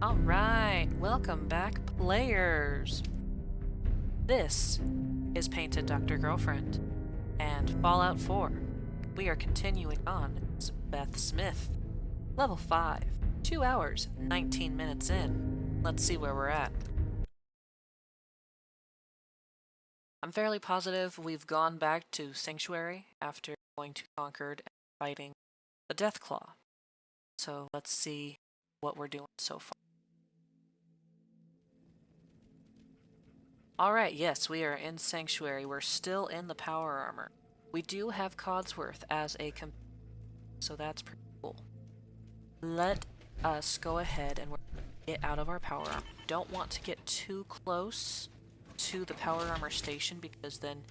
Alright, welcome back, players! This is Painted Dr. Girlfriend and Fallout 4. We are continuing on as Beth Smith, level 5, 2 hours, 19 minutes in. Let's see where we're at. I'm fairly positive we've gone back to Sanctuary after going to Concord and fighting the Deathclaw. So let's see what we're doing so far. Alright, yes, we are in Sanctuary. We're still in the power armor. We do have Codsworth as a so that's pretty cool. Let us go ahead and get out of our power armor. Don't want to get too close to the power armor station because then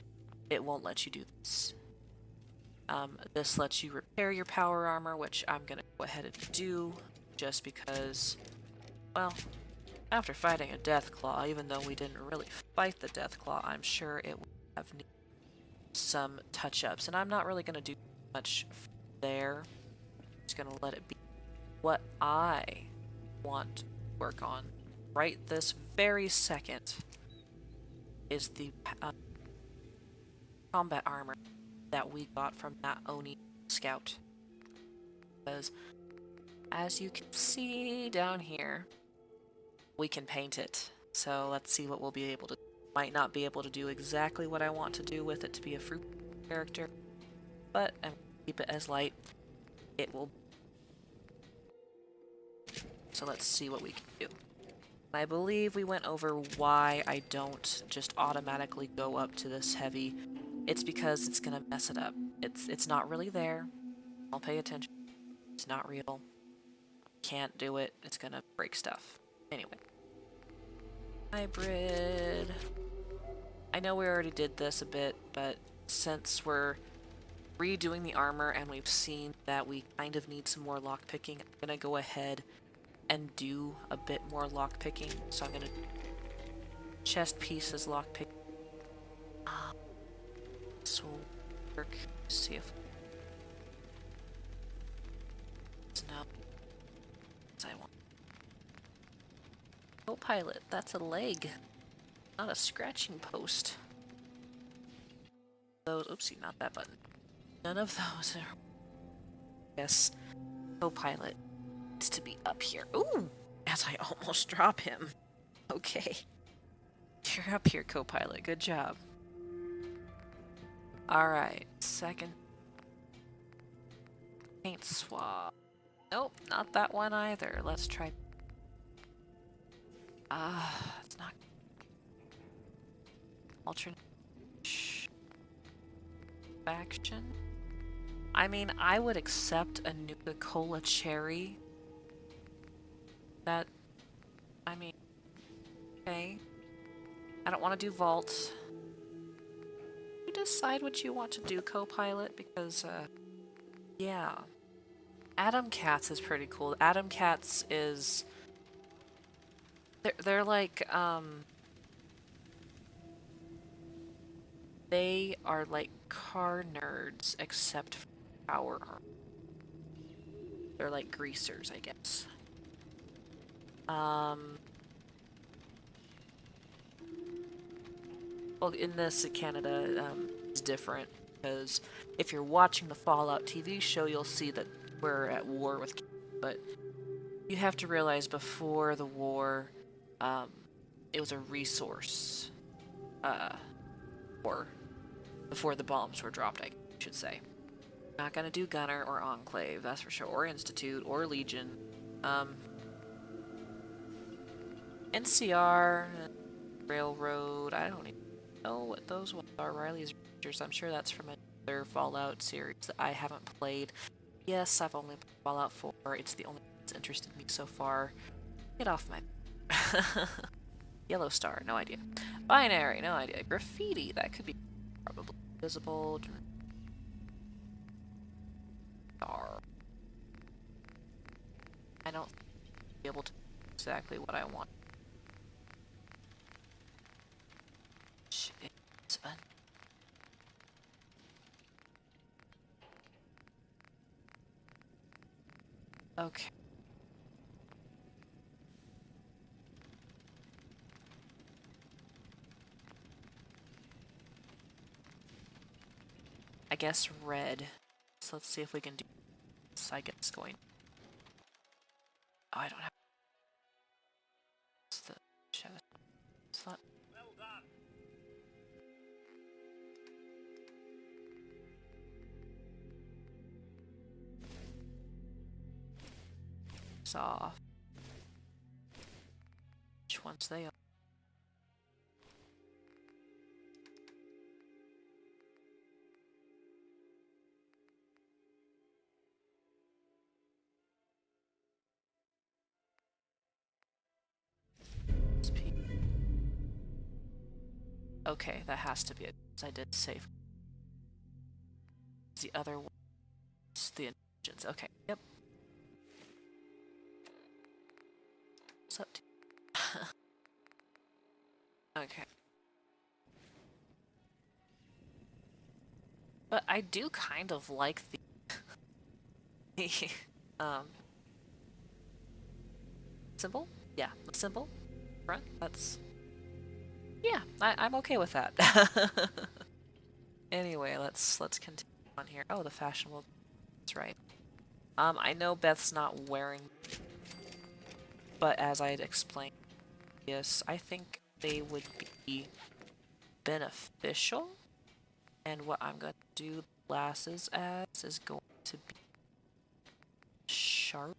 it won't let you do this. This lets you repair your power armor, which I'm gonna go ahead and do just because, well, after fighting a Deathclaw, even though we didn't really fight the Deathclaw, I'm sure it would have needed some touch-ups. And I'm not really going to do much there. I'm just going to let it be what I want to work on right this very second is the combat armor that we got from that Oni scout. Because, as you can see down here, we can paint it. So let's see what we'll be able to do. Might not be able to do exactly what I want to do with it to be a fruit character, but I'm gonna keep it as light. It will. So let's see what we can do. I believe we went over why I don't just automatically go up to this heavy. It's because it's gonna mess it up. It's not really there. I'll pay attention. It's not real. Can't do it. It's gonna break stuff. Anyway. Hybrid. I know we already did this a bit, but since we're redoing the armor and we've seen that we kind of need some more lockpicking, I'm gonna go ahead and do a bit more lockpicking. So I'm gonna chest pieces lockpick. This will work. See if it's no. I want. Co-pilot, that's a leg, not a scratching post. Those, oopsie, not that button. None of those are. Yes, co-pilot needs to be up here. Ooh, as I almost drop him. Okay, you're up here, co-pilot. Good job. All right, second paint swab. Nope, not that one either. Let's try. It's not. Alternate faction. I mean, I would accept a Nuka-Cola cherry. That, I mean, okay. I don't want to do vault. You decide what you want to do, co-pilot, because, yeah. Adam Cats is pretty cool. Adam Cats is... They're like, they are like car nerds, except for power armor. They're like greasers, I guess. Well, in this, Canada is different, because if you're watching the Fallout TV show, you'll see that we're at war with Canada, but you have to realize before the war, it was a resource war. Before the bombs were dropped, I should say. Not gonna do Gunner or Enclave, that's for sure, or Institute, or Legion. NCR, Railroad, I don't even know what those ones are. Riley's Rangers, I'm sure that's from another Fallout series that I haven't played. Yes, I've only played Fallout 4, it's the only one that's interested me so far. Get off my... Yellow Star, no idea. Binary, no idea. Graffiti, that could be probably visible. Star. I don't be able to do exactly what I want. It's okay. guess red. So let's see if we can do this. I guess going. Oh, I don't have. What's the chest slot? Well done. Saw. Which ones they are? Okay, that has to be it. I did save. The other one is the intelligence. Okay, yep. What's up? Okay. But I do kind of like the symbol. Yeah, the symbol front. That's yeah. I'm okay with that. Anyway, let's continue on here. Oh, the fashionable. That's right. I know Beth's not wearing, but as I had explained, yes, I think they would be beneficial. And what I'm going to do the glasses as is going to be sharp.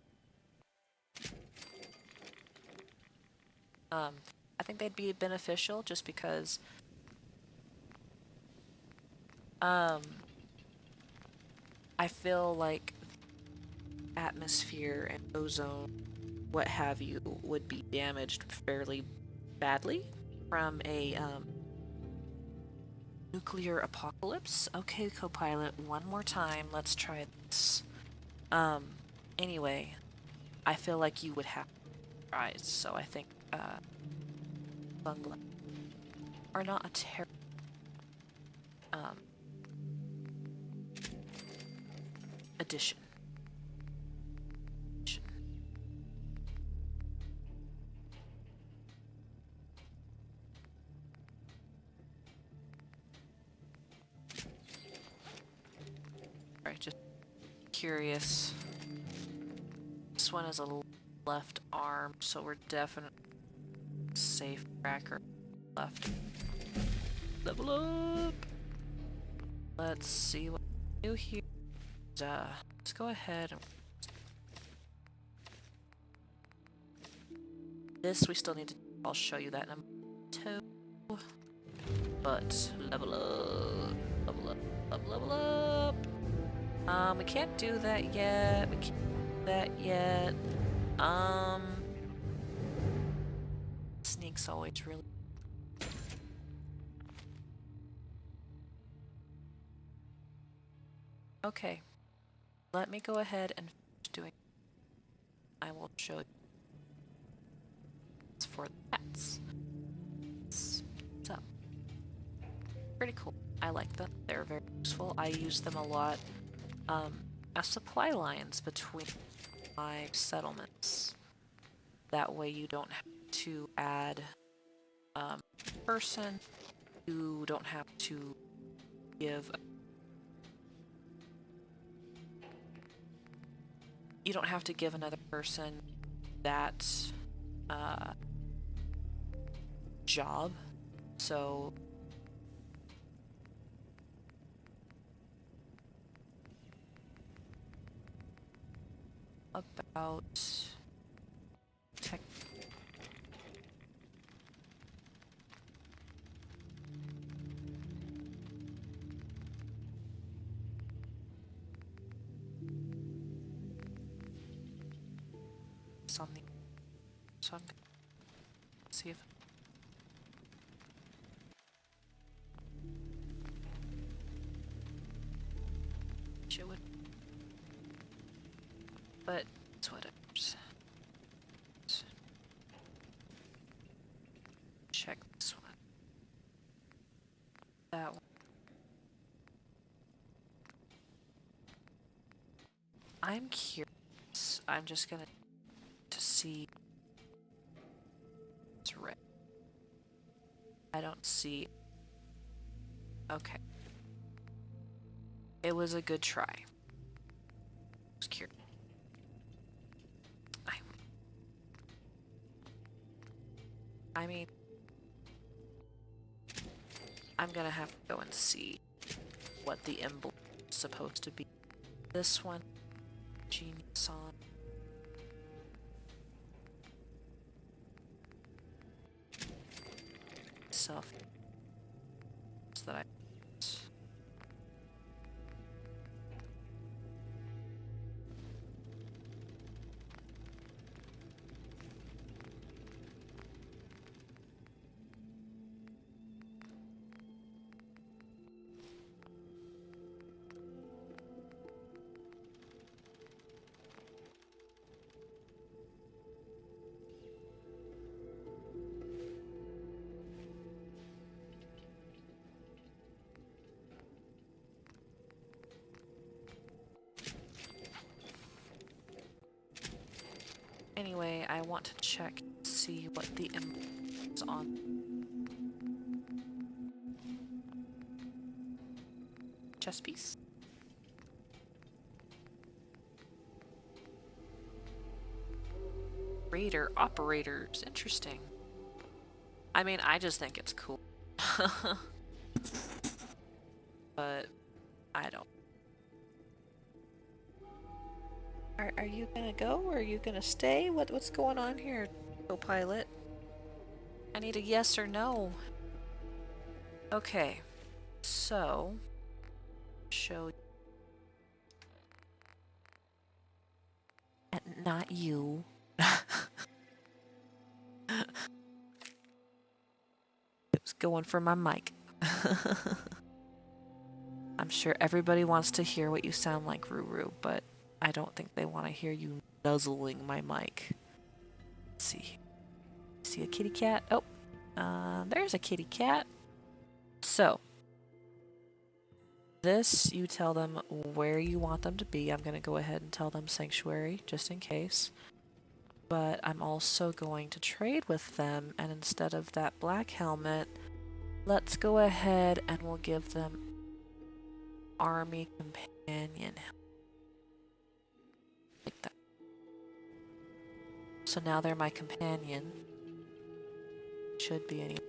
I think they'd be beneficial just because I feel like atmosphere and ozone, what have you, would be damaged fairly badly from a nuclear apocalypse. Okay, co-pilot, one more time. Let's try this. Anyway, I feel like you would have to rise, so I think sunglasses are not a terrible addition. Alright, just curious. This one is a left arm, so we're definitely safe tracker left. Level up! Let's see what we do here. Let's go ahead and this we still need to. I'll show you that in a moment. But level up, level up, level up. We can't do that yet. We can't do that yet. Sneak's always really. Okay, let me go ahead and finish doing. I will show you for the pets. So, pretty cool. I like them. They're very useful. I use them a lot as supply lines between my settlements. That way you don't have to add a person. You don't have to give. You don't have to give another person that job. So about tech. Something. So I'm gonna see if it would, but it's whatever. Check this one. That one. I'm curious. I'm just gonna to see. It's red. I don't see. Okay. It was a good try. I was curious. I mean, I'm gonna have to go and see what the emblem is supposed to be. This one, genius on. Self. So that I. Anyway, I want to check and see what the emblem is on. Chess piece. Raider operators. Interesting. I mean, I just think it's cool. But I don't. Are you gonna go or are you gonna stay? What's going on here, co-pilot? I need a yes or no. Okay, so show you. Not you. It was going for my mic. I'm sure everybody wants to hear what you sound like, Ruru, but I don't think they want to hear you nuzzling my mic. Let's see. See a kitty cat? Oh, there's a kitty cat. So, this, you tell them where you want them to be. I'm going to go ahead and tell them Sanctuary, just in case. But I'm also going to trade with them, and instead of that black helmet, let's go ahead and we'll give them Army Companion. Like that. So now they're my companion. Should be anyway.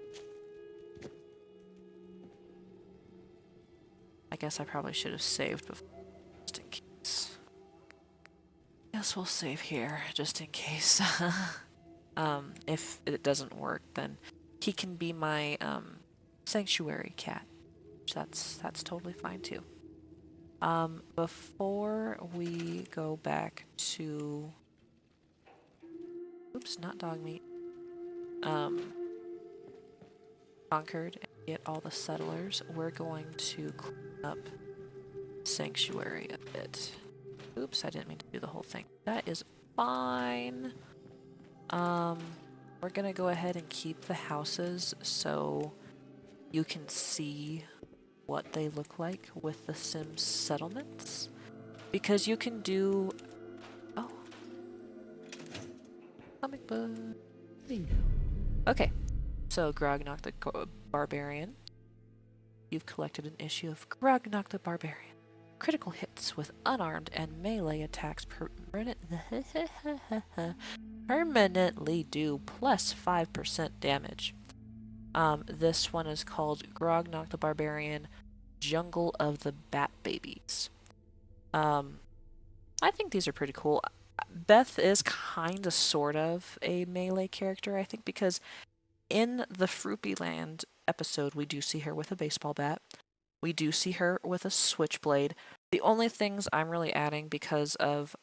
I guess I probably should have saved before, just in case. Guess we'll save here, just in case. If it doesn't work, then he can be my sanctuary cat. That's totally fine too. Before we go back to, oops, not dog meat. Conquered and get all the settlers. We're going to clean up Sanctuary a bit. Oops, I didn't mean to do the whole thing. That is fine. We're gonna go ahead and keep the houses so you can see what they look like with the Sims settlements. Because you can do... Oh. Comic book. Bingo. Okay. So, Grognok the Barbarian. You've collected an issue of Grognok the Barbarian. Critical hits with unarmed and melee attacks permanently do plus 5% damage. This one is called Grognok the Barbarian, Jungle of the Bat Babies. I think these are pretty cool. Beth is kinda sort of a melee character, I think, because in the Fruity Land episode, we do see her with a baseball bat. We do see her with a switchblade. The only things I'm really adding because of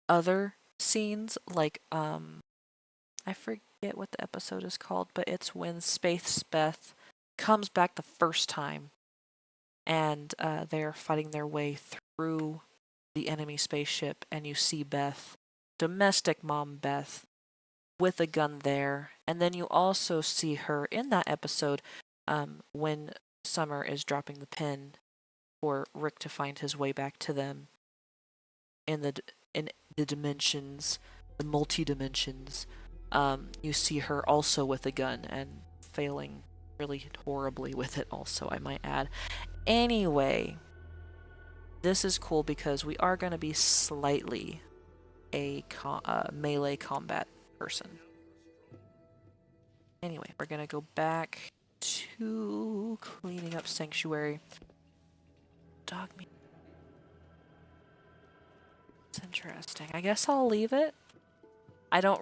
other scenes, like I forget what the episode is called, but it's when Space Beth comes back the first time and they're fighting their way through the enemy spaceship, and you see Beth, domestic mom Beth, with a gun there, and then you also see her in that episode when Summer is dropping the pin for Rick to find his way back to them in the dimensions, the multi-dimensions. You see her also with a gun and failing really horribly with it also, I might add. Anyway, this is cool because we are going to be slightly a melee combat person. Anyway, we're going to go back to cleaning up Sanctuary. Dog meat. It's interesting. I guess I'll leave it. I don't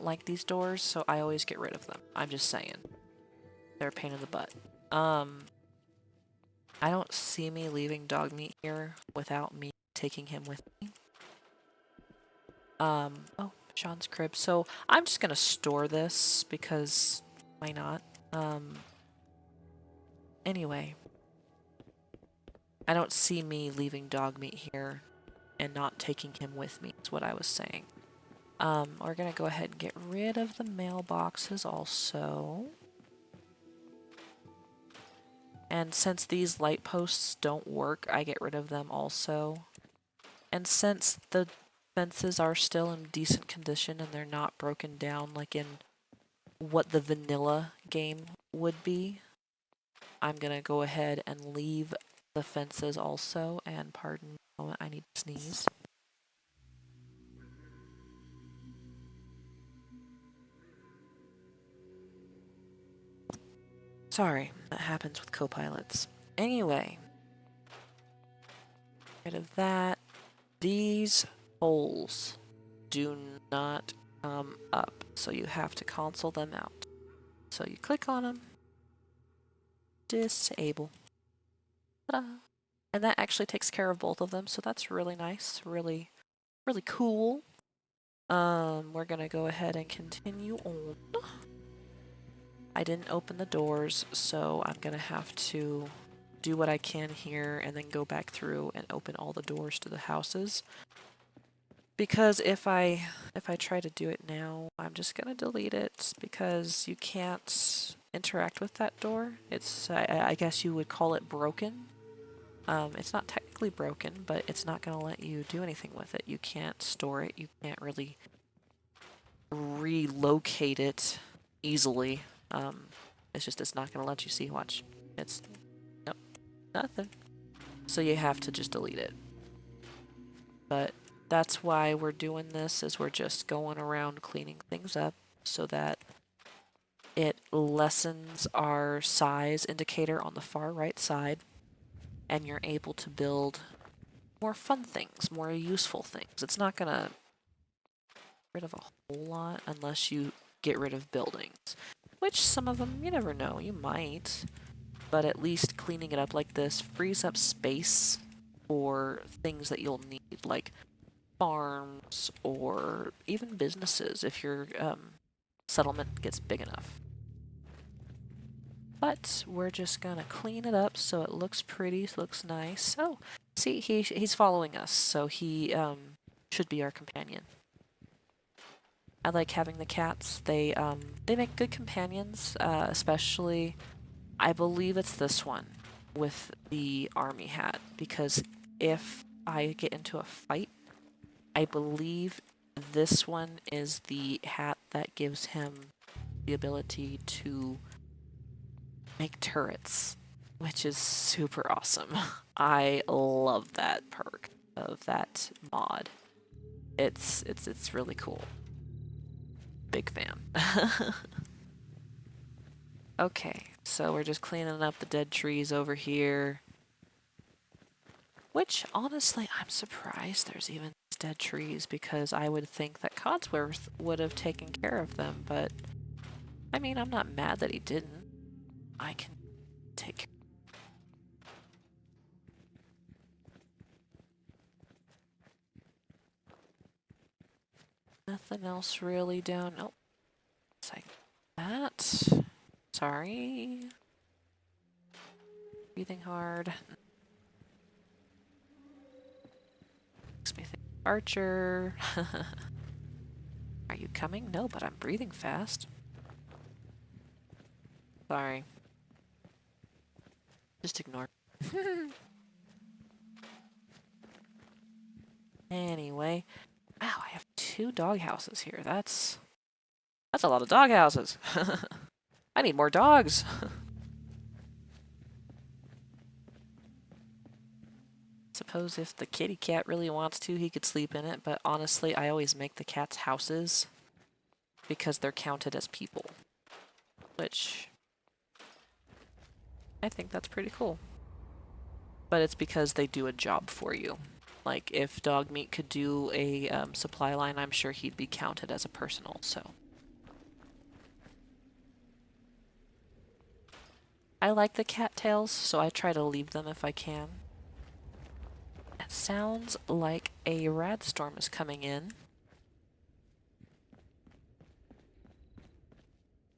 like these doors, so I always get rid of them. I'm just saying. They're a pain in the butt. I don't see me leaving dog meat here without me taking him with me. Oh, Sean's crib. So I'm just gonna store this because why not? Anyway. I don't see me leaving dog meat here and not taking him with me, is what I was saying. We're gonna go ahead and get rid of the mailboxes also. And since these light posts don't work, I get rid of them also. And since the fences are still in decent condition and they're not broken down like in what the vanilla game would be, I'm gonna go ahead and leave the fences also. And pardon me, a moment, I need to sneeze. Sorry, that happens with co-pilots. Anyway, rid of that. These holes do not come up, so you have to console them out. So you click on them, disable. Ta-da! And that actually takes care of both of them, so that's really nice, really, really cool. We're gonna go ahead and continue on. I didn't open the doors, so I'm gonna have to do what I can here and then go back through and open all the doors to the houses. Because if I try to do it now, I'm just gonna delete it because you can't interact with that door. It's I guess you would call it broken. It's not technically broken, but it's not gonna let you do anything with it. You can't store it. You can't really relocate it easily. It's not gonna let you see. Watch. It's nope, nothing. So you have to just delete it. But that's why we're doing this, is we're just going around cleaning things up so that it lessens our size indicator on the far right side, and you're able to build more fun things, more useful things. It's not gonna get rid of a whole lot unless you get rid of buildings, which some of them, you never know, you might, but at least cleaning it up like this frees up space for things that you'll need, like farms or even businesses if your settlement gets big enough. But we're just gonna clean it up so it looks pretty, looks nice. Oh, see, he's following us, so he should be our companion. I like having the cats. They make good companions, especially I believe it's this one with the army hat, because if I get into a fight, I believe this one is the hat that gives him the ability to make turrets, which is super awesome. I love that perk of that mod. It's really cool. Big fan. Okay, so we're just cleaning up the dead trees over here. Which, honestly, I'm surprised there's even dead trees, because I would think that Codsworth would have taken care of them, but I mean, I'm not mad that he didn't. I can take care. Nothing else really down. Nope. It's like that. Sorry. Breathing hard. Makes me think Archer. Are you coming? No, but I'm breathing fast. Sorry. Just ignore. Anyway. Wow, I have 2 dog houses here. That's a lot of dog houses. I need more dogs. Suppose if the kitty cat really wants to, he could sleep in it, but honestly, I always make the cats houses because they're counted as people, which I think that's pretty cool. But it's because they do a job for you. Like, if Dog Meat could do a supply line, I'm sure he'd be counted as a personal, so. I like the cattails, so I try to leave them if I can. It sounds like a rad storm is coming in.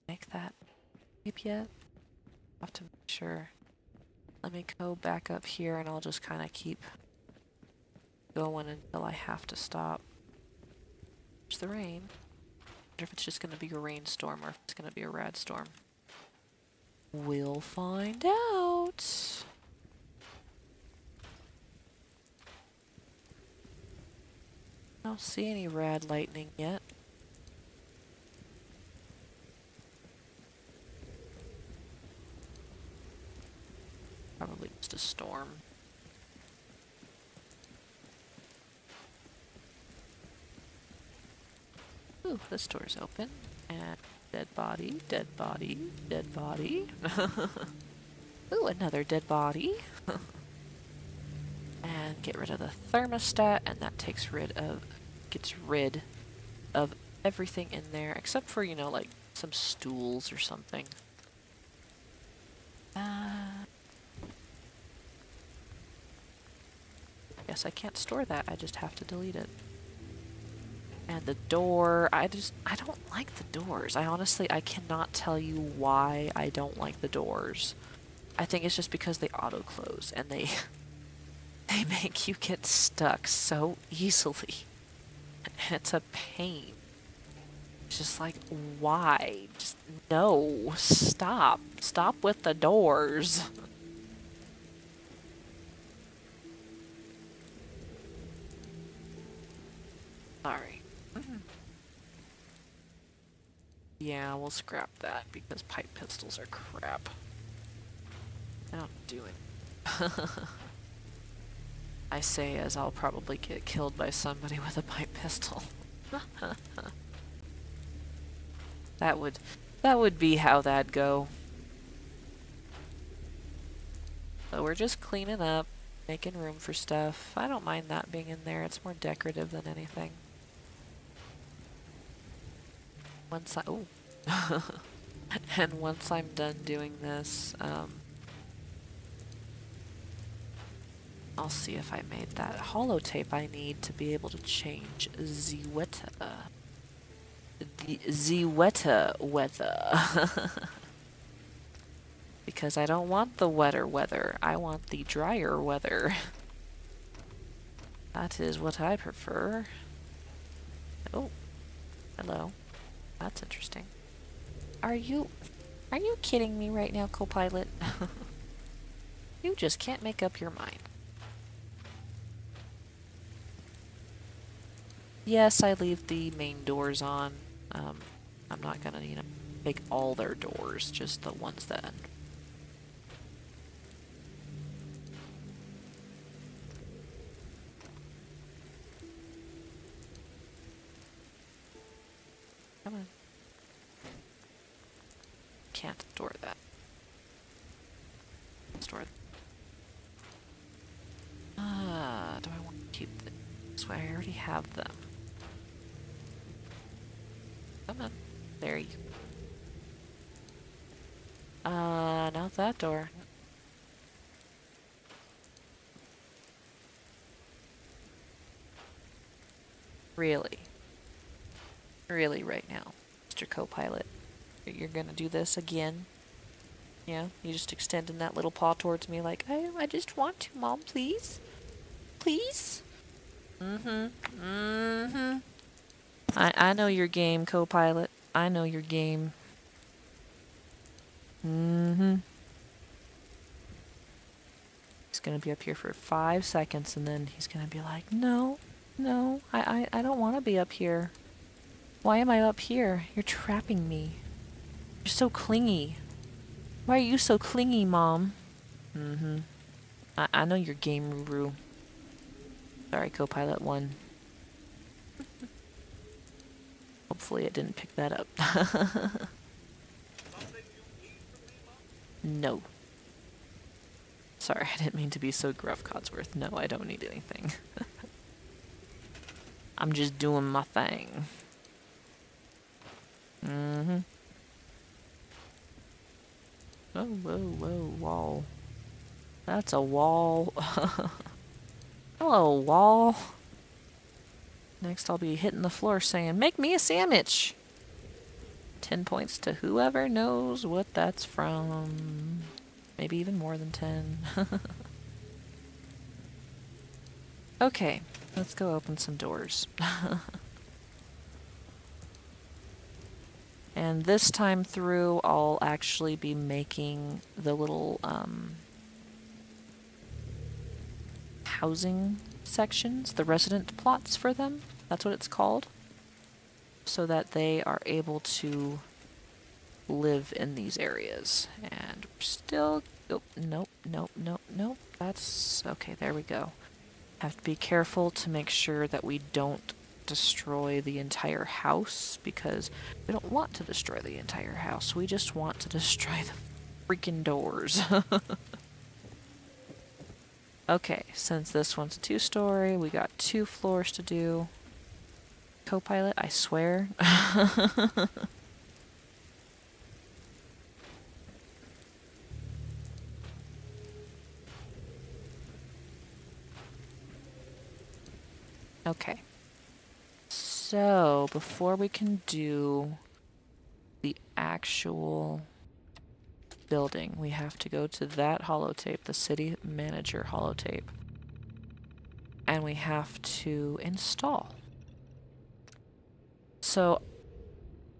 Make that tape yet? I'll have to make sure. Let me go back up here and I'll just kind of keep going until I have to stop. There's the rain. I wonder if it's just going to be a rainstorm or if it's going to be a rad storm. We'll find out. I don't see any rad lightning yet. Probably just a storm. Ooh, this door's open. And dead body, dead body, dead body. Ooh, another dead body. And get rid of the thermostat, and that gets rid of everything in there, except for, you know, like some stools or something. Guess I can't store that, I just have to delete it. And the door, I don't like the doors. I cannot tell you why I don't like the doors. I think it's just because they auto-close, and they make you get stuck so easily. And it's a pain. It's just like, why? Just, no, stop. Stop with the doors. Sorry. Yeah, we'll scrap that because pipe pistols are crap. I don't do it. I say as I'll probably get killed by somebody with a pipe pistol. That would be how that'd go. So we're just cleaning up, making room for stuff. I don't mind that being in there. It's more decorative than anything. And once I'm done doing this, I'll see if I made that holotape I need to be able to change the weather. Because I don't want the wetter weather, I want the drier weather. That is what I prefer. Oh, hello. That's interesting. Are you kidding me right now, co-pilot? You just can't make up your mind. Yes, I leave the main doors on. I'm not gonna, you know, take all their doors, just the ones that... Come on. Can't store that. Store that. Do I want to keep this way? I already have them. Come on. There you go. Not that door. Really? Really right now, Mr. Co-Pilot? You're gonna do this again? Yeah? You just extending that little paw towards me like, I just want to, Mom, please? Please? I know your game, co-pilot. I know your game. He's gonna be up here for 5 seconds and then he's gonna be like, no, I don't want to be up here. Why am I up here? You're trapping me. You're so clingy. Why are you so clingy, Mom? I know you're game Ruru. Sorry, Copilot 1. Hopefully it didn't pick that up. No. Sorry, I didn't mean to be so gruff, Codsworth. No, I don't need anything. I'm just doing my thing. Oh, whoa, whoa, wall. That's a wall. Hello, wall. Next I'll be hitting the floor saying, make me a sandwich. 10 points to whoever knows what that's from. Maybe even more than 10. Okay, let's go open some doors. And this time through, I'll actually be making the little housing sections, the resident plots for them. That's what it's called. So that they are able to live in these areas. And we're still... Oh, nope, nope, nope, nope. That's... Okay, there we go. Have to be careful to make sure that we don't destroy the entire house, because we don't want to destroy the entire house. We just want to destroy the freaking doors. Okay, since this one's a 2-story, we got 2 floors to do. Copilot, I swear. Okay. So, before we can do the actual building, we have to go to that holotape, the city manager holotape, and we have to install. So,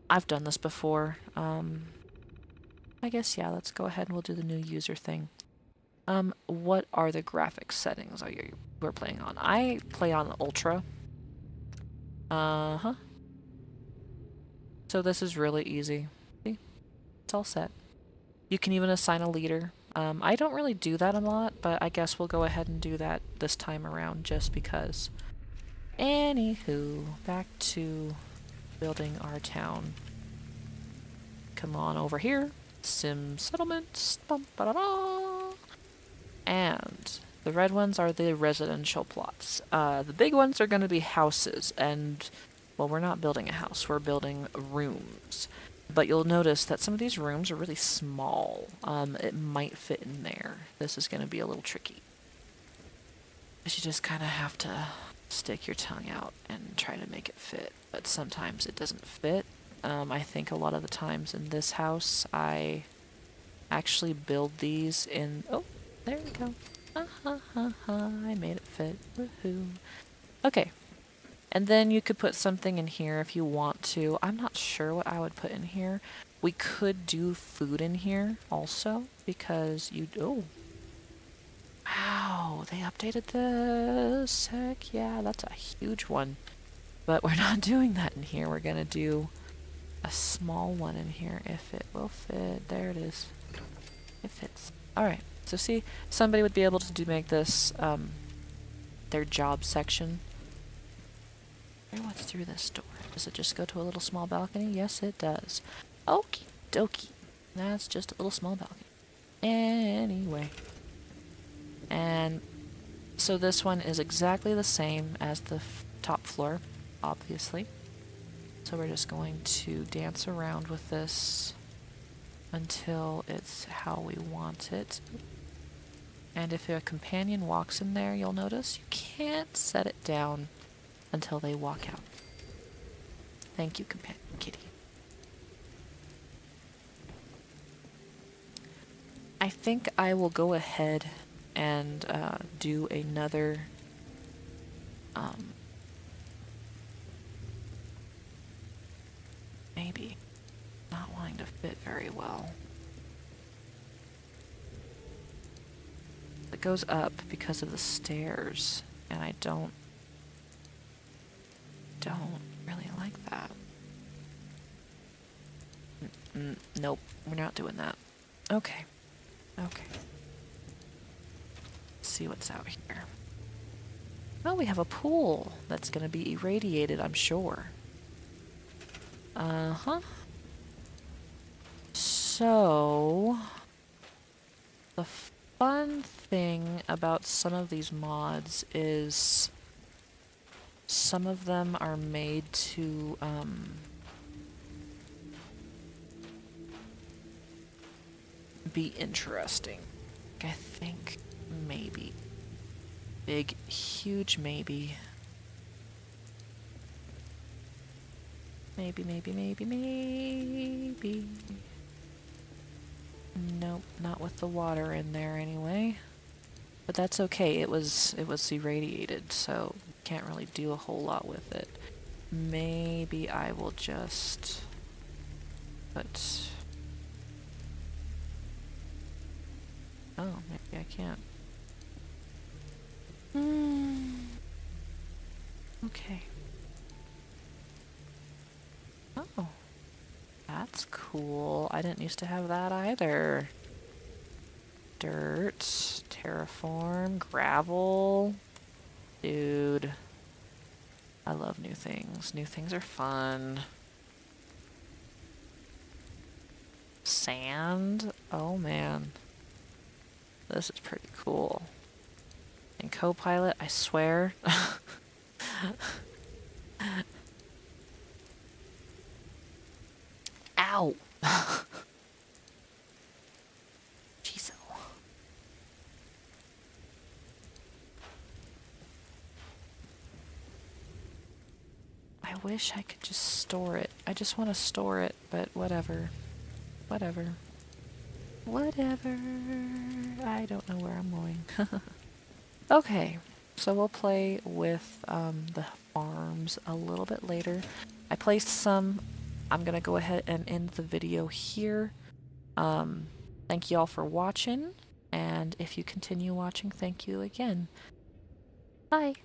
I've done this before. I guess, yeah, let's go ahead and we'll do the new user thing. What are the graphics settings we're playing on? I play on Ultra. Uh-huh. So this is really easy. See? It's all set. You can even assign a leader. I don't really do that a lot, but I guess we'll go ahead and do that this time around just because. Anywho, back to building our town. Come on over here. Sim settlements. Bum, ba, da, da. And the red ones are the residential plots. The big ones are going to be houses, and, well, we're not building a house, we're building rooms. But you'll notice that some of these rooms are really small. It might fit in there. This is going to be a little tricky. But you just kind of have to stick your tongue out and try to make it fit. But sometimes it doesn't fit. I think a lot of the times in this house, I actually build these in... Oh, there we go. I made it fit. Woohoo. Okay. And then you could put something in here if you want to. I'm not sure what I would put in here. We could do food in here also, because you... Oh. Wow, they updated this. Heck yeah, that's a huge one. But we're not doing that in here. We're going to do a small one in here if it will fit. There it is. It fits. Alright, so see, somebody would be able to make this their job section. What's through this door? Does it just go to a little small balcony? Yes, it does. Okie dokie. That's just a little small balcony. Anyway. And so this one is exactly the same as the top floor, obviously. So we're just going to dance around with this until it's how we want it. And if a companion walks in there, you'll notice you can't set it down until they walk out. Thank you, companion kitty. I think I will go ahead and do another maybe not wanting to fit very well. It goes up because of the stairs, and I don't really like that. Nope, we're not doing that. Okay. Okay. Let's see what's out here. Well, we have a pool that's going to be irradiated, I'm sure. Uh-huh. So, the fun thing about some of these mods is some of them are made to, be interesting. I think maybe. Big, huge maybe. Maybe. Nope, not with the water in there anyway. But that's okay. It was irradiated, so can't really do a whole lot with it. Maybe I will just put... Oh, maybe I can't. Okay. Oh. That's cool. I didn't used to have that either. Dirt, terraform, gravel. Dude. I love new things. New things are fun. Sand? Oh man. This is pretty cool. And Copilot, I swear. Ow! Jeez. I wish I could just store it. I just want to store it, but whatever. Whatever. Whatever. I don't know where I'm going. Okay, so we'll play with the farms a little bit later. I placed some. I'm going to go ahead and end the video here. Thank you all for watching, and if you continue watching, thank you again. Bye!